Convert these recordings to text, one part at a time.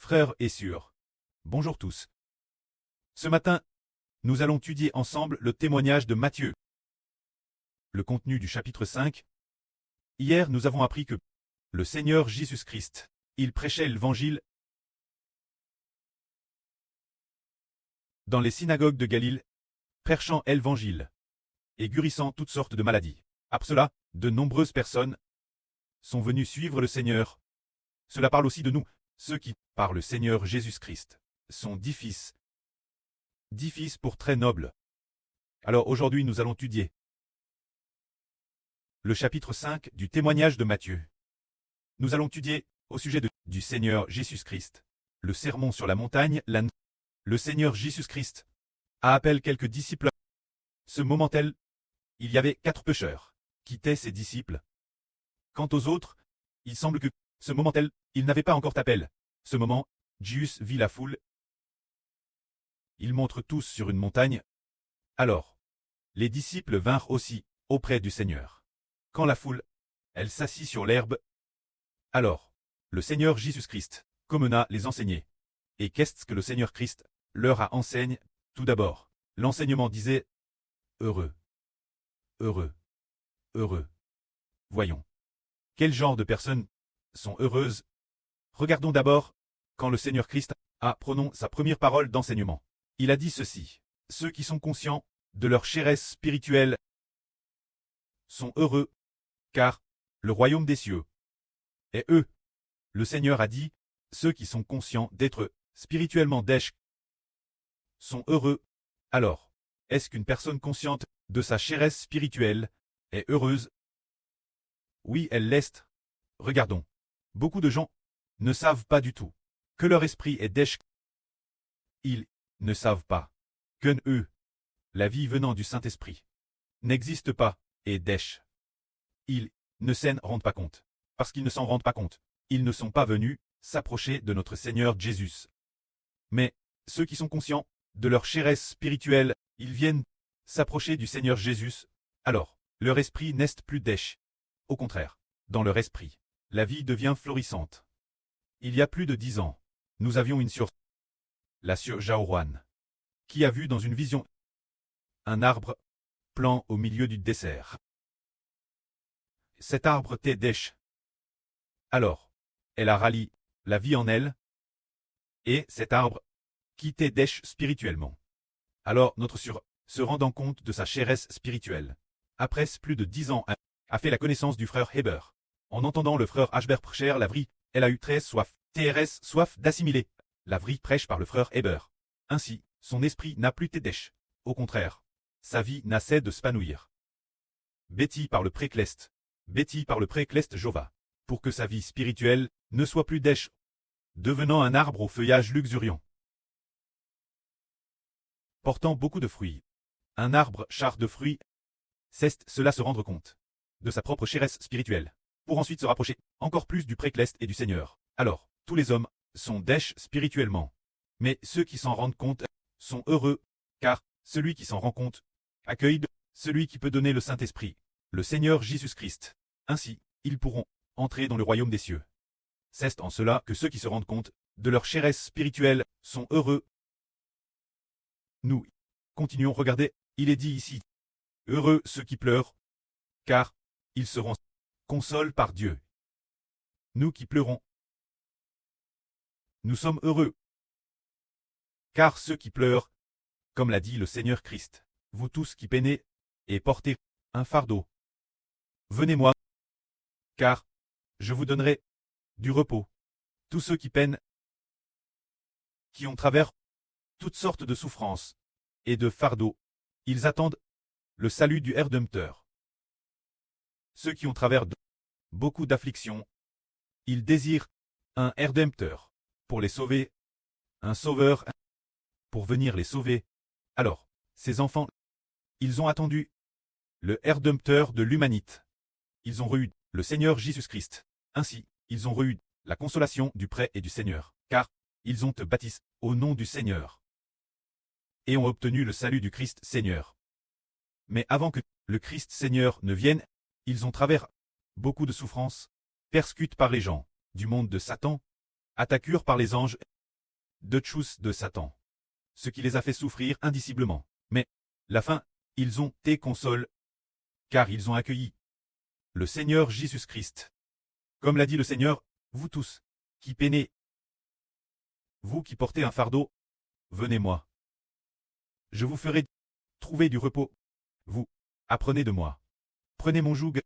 Frères et sœurs, bonjour tous. Ce matin, nous allons étudier ensemble le témoignage de Matthieu. Le contenu du chapitre 5. Hier, nous avons appris que le Seigneur Jésus-Christ, il prêchait l'évangile dans les synagogues de Galilée, prêchant l'évangile et guérissant toutes sortes de maladies. Après cela, de nombreuses personnes sont venues suivre le Seigneur. Cela parle aussi de nous, ceux qui, par le Seigneur Jésus-Christ, sont dix fils pour très nobles. Alors aujourd'hui nous allons étudier le chapitre 5 du témoignage de Matthieu. Nous allons étudier au sujet du Seigneur Jésus-Christ. Le sermon sur la montagne, le Seigneur Jésus-Christ appelle quelques disciples. Ce moment-là, il y avait 4 pécheurs qui étaient ses disciples. Quant aux autres, il semble que, ce moment-là, ils n'avaient pas encore d'appel. Ce moment, Jésus vit la foule. Ils montrent tous sur une montagne. Alors, les disciples vinrent aussi auprès du Seigneur. Quand la foule, elle s'assit sur l'herbe. Alors, le Seigneur Jésus-Christ commença les enseigner. Et qu'est-ce que le Seigneur Christ leur a enseigné? Tout d'abord, l'enseignement disait « Heureux, heureux, heureux ». Voyons. Quel genre de personnes sont heureuses? Regardons d'abord, quand le Seigneur Christ a prononcé sa première parole d'enseignement. Il a dit ceci: ceux qui sont conscients de leur chéresse spirituelle sont heureux, car le royaume des cieux est eux. Le Seigneur a dit, ceux qui sont conscients d'être spirituellement dèches sont heureux. Alors, est-ce qu'une personne consciente de sa chéresse spirituelle est heureuse? Oui, elle l'est. Regardons. Beaucoup de gens ne savent pas du tout que leur esprit est dèche. Ils ne savent pas que eux, la vie venant du Saint-Esprit, n'existe pas et dèche. Ils ne s'en rendent pas compte. Parce qu'ils ne s'en rendent pas compte, ils ne sont pas venus s'approcher de notre Seigneur Jésus. Mais ceux qui sont conscients de leur chéresse spirituelle, ils viennent s'approcher du Seigneur Jésus. Alors, leur esprit n'est plus dèche. Au contraire, dans leur esprit, la vie devient florissante. Il y a plus de 10 ans, nous avions une sœur, la sœur Jaoruan, qui a vu dans une vision un arbre plan au milieu du désert. Cet arbre était dèche. Alors, elle a rallié la vie en elle, et cet arbre quittait dèche spirituellement. Alors notre sœur, se rendant compte de sa chéresse spirituelle, après plus de 10 ans, a fait la connaissance du frère Heber. En entendant le frère Ashber prêcher la vraie, elle a eu très soif, soif d'assimiler la vraie prêche par le frère Heber. Ainsi, son esprit n'a plus été dèche. Au contraire, sa vie n'a cessé de s'épanouir. Betty par le précleste. Betty par le précleste Jova. Pour que sa vie spirituelle ne soit plus dèche, devenant un arbre au feuillage luxuriant, portant beaucoup de fruits. Un arbre char de fruits, c'est cela se rendre compte de sa propre chéresse spirituelle, pour ensuite se rapprocher encore plus du précleste et du Seigneur. Alors, tous les hommes sont dèches spirituellement. Mais ceux qui s'en rendent compte sont heureux, car celui qui s'en rend compte accueille celui qui peut donner le Saint-Esprit, le Seigneur Jésus-Christ. Ainsi, ils pourront entrer dans le royaume des cieux. C'est en cela que ceux qui se rendent compte de leur chéresse spirituelle sont heureux. Nous continuons, regardez, il est dit ici, heureux ceux qui pleurent, car ils seront consolés par Dieu. Nous qui pleurons, nous sommes heureux, car ceux qui pleurent, comme l'a dit le Seigneur Christ, vous tous qui peinez et portez un fardeau, venez-moi, car je vous donnerai du repos. Tous ceux qui peinent, qui ont travers toutes sortes de souffrances et de fardeaux, ils attendent le salut du Rédempteur. Ceux qui ont travers beaucoup d'afflictions, ils désirent un Rédempteur pour les sauver, un sauveur pour venir les sauver. Alors, ces enfants, ils ont attendu le Rédempteur de l'humanité. Ils ont reçu le Seigneur Jésus-Christ. Ainsi, ils ont reçu la consolation du prêtre et du Seigneur, car ils ont baptisé au nom du Seigneur et ont obtenu le salut du Christ Seigneur. Mais avant que le Christ Seigneur ne vienne, ils ont traversé beaucoup de souffrances, persécutés par les gens du monde de Satan, attaqués par les anges, de tchous de Satan. Ce qui les a fait souffrir indiciblement. Mais, la fin, ils ont été consoles, car ils ont accueilli le Seigneur Jésus-Christ. Comme l'a dit le Seigneur, vous tous, qui peinez, vous qui portez un fardeau, venez-moi. Je vous ferai trouver du repos. Vous, apprenez de moi. Prenez mon joug,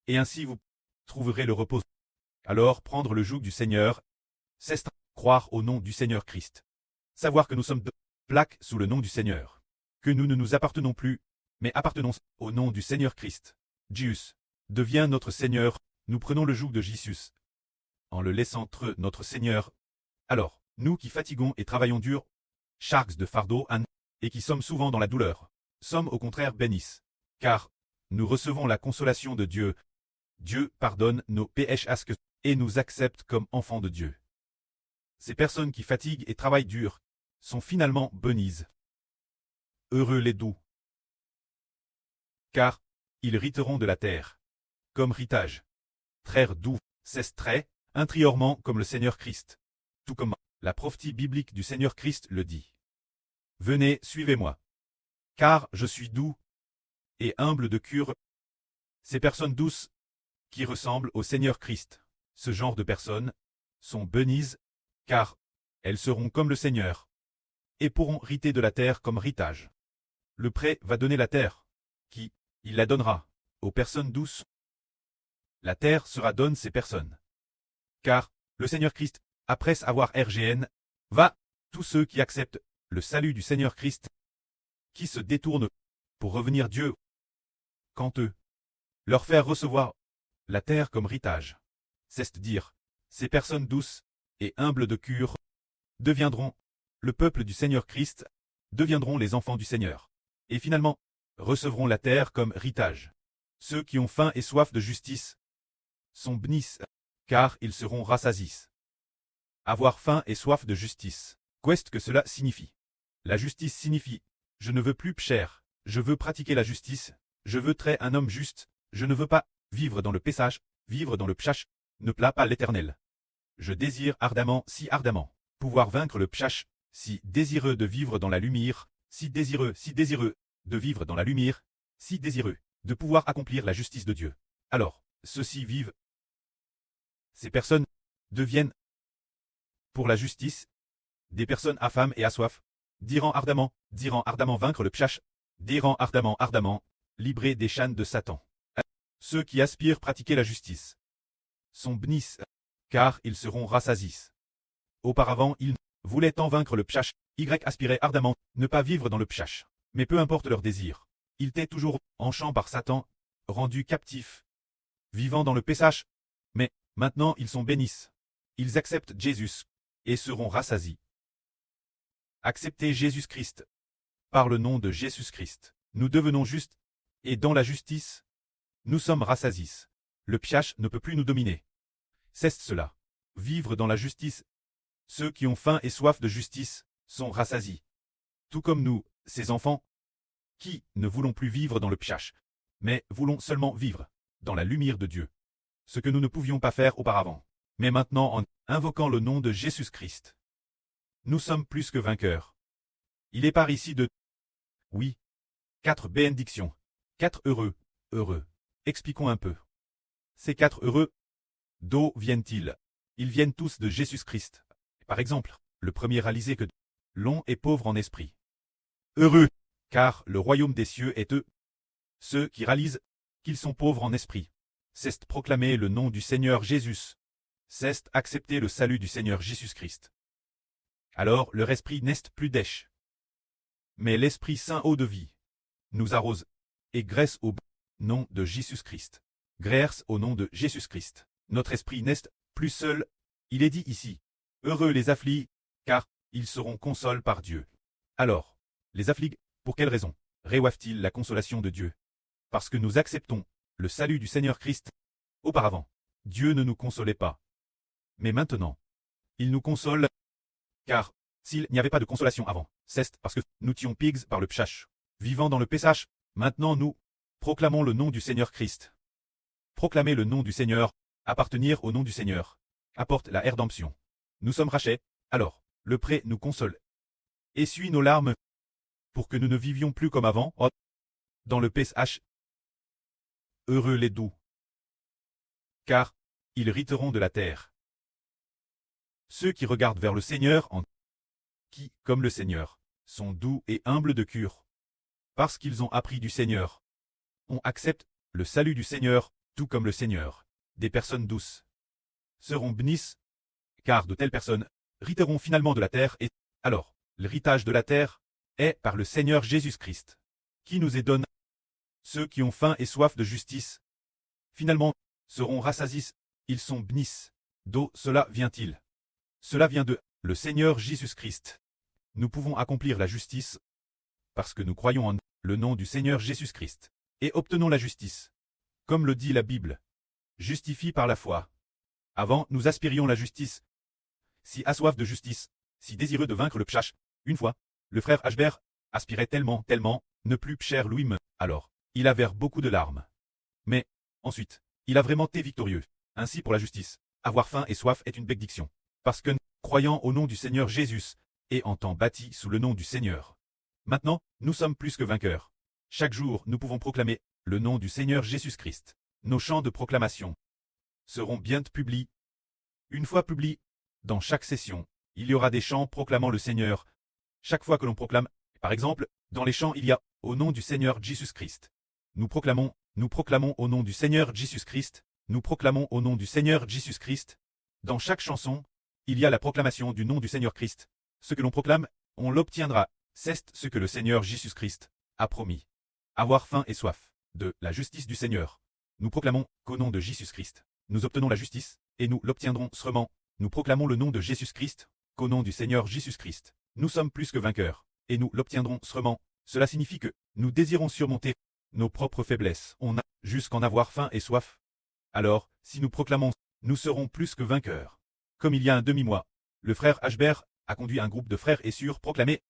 et ainsi vous trouverez le repos. Alors prendre le joug du Seigneur, c'est croire au nom du Seigneur Christ. Savoir que nous sommes de plaques sous le nom du Seigneur. Que nous ne nous appartenons plus, mais appartenons au nom du Seigneur Christ. Jésus devient notre Seigneur, nous prenons le joug de Jésus. En le laissant entre notre Seigneur. Alors, nous qui fatiguons et travaillons dur, charges de fardeau, et qui sommes souvent dans la douleur, sommes au contraire bénis. Car, nous recevons la consolation de Dieu. Dieu pardonne nos péchés et nous accepte comme enfants de Dieu. Ces personnes qui fatiguent et travaillent dur sont finalement bénies. Heureux les doux. Car, ils hériteront de la terre. Comme ritage. Très doux, c'est très, intérieurement comme le Seigneur Christ. Tout comme la prophétie biblique du Seigneur Christ le dit. Venez, suivez-moi. Car je suis doux et humble de cœur. Ces personnes douces, qui ressemblent au Seigneur Christ, ce genre de personnes, sont bénies, car elles seront comme le Seigneur, et pourront hériter de la terre comme héritage. Le prêt va donner la terre, qui, il la donnera, aux personnes douces. La terre sera donne ces personnes. Car, le Seigneur Christ, après avoir RGN, va, tous ceux qui acceptent le salut du Seigneur Christ, qui se détournent pour revenir Dieu, quand eux, leur faire recevoir la terre comme héritage. C'est-à-dire, ces personnes douces et humbles de cœur deviendront le peuple du Seigneur Christ, deviendront les enfants du Seigneur, et finalement, recevront la terre comme héritage. Ceux qui ont faim et soif de justice sont bénis, car ils seront rassasiés. Avoir faim et soif de justice. Qu'est-ce que cela signifie? La justice signifie, je ne veux plus pécher, je veux pratiquer la justice, je veux être un homme juste, je ne veux pas vivre dans le péchage, vivre dans le péchage, ne plaît pas l'Éternel. Je désire ardemment, si ardemment, pouvoir vaincre le péchage, si désireux de vivre dans la lumière, si désireux de vivre dans la lumière, si désireux de pouvoir accomplir la justice de Dieu. Alors, ceux-ci vivent. Ces personnes deviennent, pour la justice, des personnes à faim et à soif, diront ardemment vaincre le péchage, diront ardemment, libérés des chaînes de Satan. Ceux qui aspirent pratiquer la justice sont bénis, car ils seront rassasiés. Auparavant, ils voulaient tant vaincre le péchage, aspiraient ardemment, ne pas vivre dans le péchage. Mais peu importe leur désir, ils étaient toujours enchants par Satan, rendus captifs, vivant dans le péchage. Mais, maintenant ils sont bénis. Ils acceptent Jésus, et seront rassasiés. Acceptez Jésus-Christ. Par le nom de Jésus-Christ, nous devenons justes, et dans la justice, nous sommes rassasiés. Le péchage ne peut plus nous dominer. C'est cela. Vivre dans la justice. Ceux qui ont faim et soif de justice sont rassasiés. Tout comme nous, ces enfants, qui ne voulons plus vivre dans le péchage, mais voulons seulement vivre dans la lumière de Dieu. Ce que nous ne pouvions pas faire auparavant. Mais maintenant en invoquant le nom de Jésus-Christ, nous sommes plus que vainqueurs. Il est par ici de... Oui. 4 bénédictions. 4 heureux. Expliquons un peu. Ces 4 heureux, d'où viennent-ils? Ils viennent tous de Jésus-Christ. Par exemple, le premier réalisé que l'on est pauvre en esprit. Heureux, car le royaume des cieux est eux. Ceux qui réalisent qu'ils sont pauvres en esprit. C'est proclamer le nom du Seigneur Jésus. C'est accepter le salut du Seigneur Jésus-Christ. Alors leur esprit n'est plus dèche. Mais l'Esprit Saint eau de vie nous arrose, et graisse au nom de Jésus-Christ. Grâce au nom de Jésus-Christ. Notre esprit n'est plus seul, il est dit ici. Heureux les affligés, car ils seront consolés par Dieu. Alors, les affligés, pour quelle raison reçoivent-ils la consolation de Dieu? Parce que nous acceptons le salut du Seigneur Christ. Auparavant, Dieu ne nous consolait pas. Mais maintenant, il nous console, car s'il n'y avait pas de consolation avant, c'est parce que nous étions pigs par le péchage. Vivant dans le péchage, maintenant nous proclamons le nom du Seigneur Christ. Proclamer le nom du Seigneur, appartenir au nom du Seigneur, apporte la rédemption. Nous sommes rachetés, alors, le pré nous console. Essuie nos larmes, pour que nous ne vivions plus comme avant, dans le PSH. Heureux les doux, car ils hériteront de la terre. Ceux qui regardent vers le Seigneur qui, comme le Seigneur, sont doux et humbles de cœur, parce qu'ils ont appris du Seigneur. On accepte le salut du Seigneur, tout comme le Seigneur. Des personnes douces seront bénies, car de telles personnes hériteront finalement de la terre et, alors, l'héritage de la terre est par le Seigneur Jésus-Christ, qui nous est donné. Ceux qui ont faim et soif de justice, finalement, seront rassasiés, ils sont bénis. D'où cela vient-il? Cela vient de le Seigneur Jésus-Christ. Nous pouvons accomplir la justice parce que nous croyons en le nom du Seigneur Jésus-Christ et obtenons la justice. Comme le dit la Bible, justifie par la foi. Avant, nous aspirions la justice. Si assoif de justice, si désireux de vaincre le pchash, une fois, le frère Ashbert aspirait tellement, ne plus cher Louis-me, alors, il a vers beaucoup de larmes. Mais, ensuite, il a vraiment été victorieux. Ainsi pour la justice, avoir faim et soif est une bénédiction. Parce que, croyant au nom du Seigneur Jésus, et en temps bâti sous le nom du Seigneur. Maintenant, nous sommes plus que vainqueurs. Chaque jour, nous pouvons proclamer le nom du Seigneur Jésus-Christ. Nos chants de proclamation seront bientôt publiés. Une fois publiés, dans chaque session, il y aura des chants proclamant le Seigneur. Chaque fois que l'on proclame, par exemple, dans les chants il y a « Au nom du Seigneur Jésus-Christ ». Nous proclamons au nom du Seigneur Jésus-Christ, nous proclamons au nom du Seigneur Jésus-Christ. Dans chaque chanson, il y a la proclamation du nom du Seigneur Christ. Ce que l'on proclame, on l'obtiendra. C'est ce que le Seigneur Jésus-Christ a promis. Avoir faim et soif de la justice du Seigneur. Nous proclamons qu'au nom de Jésus-Christ, nous obtenons la justice, et nous l'obtiendrons sûrement. Nous proclamons le nom de Jésus-Christ, qu'au nom du Seigneur Jésus-Christ, nous sommes plus que vainqueurs, et nous l'obtiendrons sûrement. Cela signifie que nous désirons surmonter nos propres faiblesses. On a jusqu'en avoir faim et soif. Alors, si nous proclamons, nous serons plus que vainqueurs. Comme il y a un demi-mois, le frère Ashbert a conduit un groupe de frères et sœurs proclamés.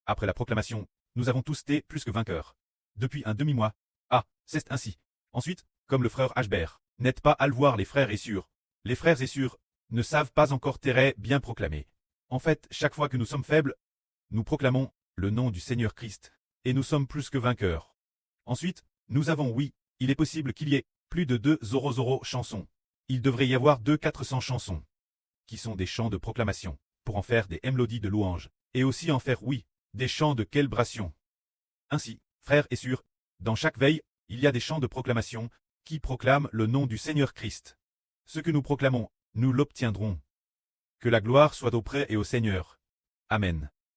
Après la proclamation, nous avons tous été plus que vainqueurs. Depuis un demi-mois. Ah, c'est ainsi. Ensuite, comme le frère Ashbert, n'êtes pas à le voir les frères et sœurs. Les frères et sœurs ne savent pas encore très bien proclamer. En fait, chaque fois que nous sommes faibles, nous proclamons le nom du Seigneur Christ, et nous sommes plus que vainqueurs. Ensuite, nous avons oui, il est possible qu'il y ait plus de 200 chansons. Il devrait y avoir 400 chansons, qui sont des chants de proclamation, pour en faire des mélodies de louange, et aussi en faire oui, des chants de célébration. Ainsi, frères et sœurs, dans chaque veille, il y a des chants de proclamation, qui proclament le nom du Seigneur Christ. Ce que nous proclamons, nous l'obtiendrons. Que la gloire soit auprès et au Seigneur. Amen.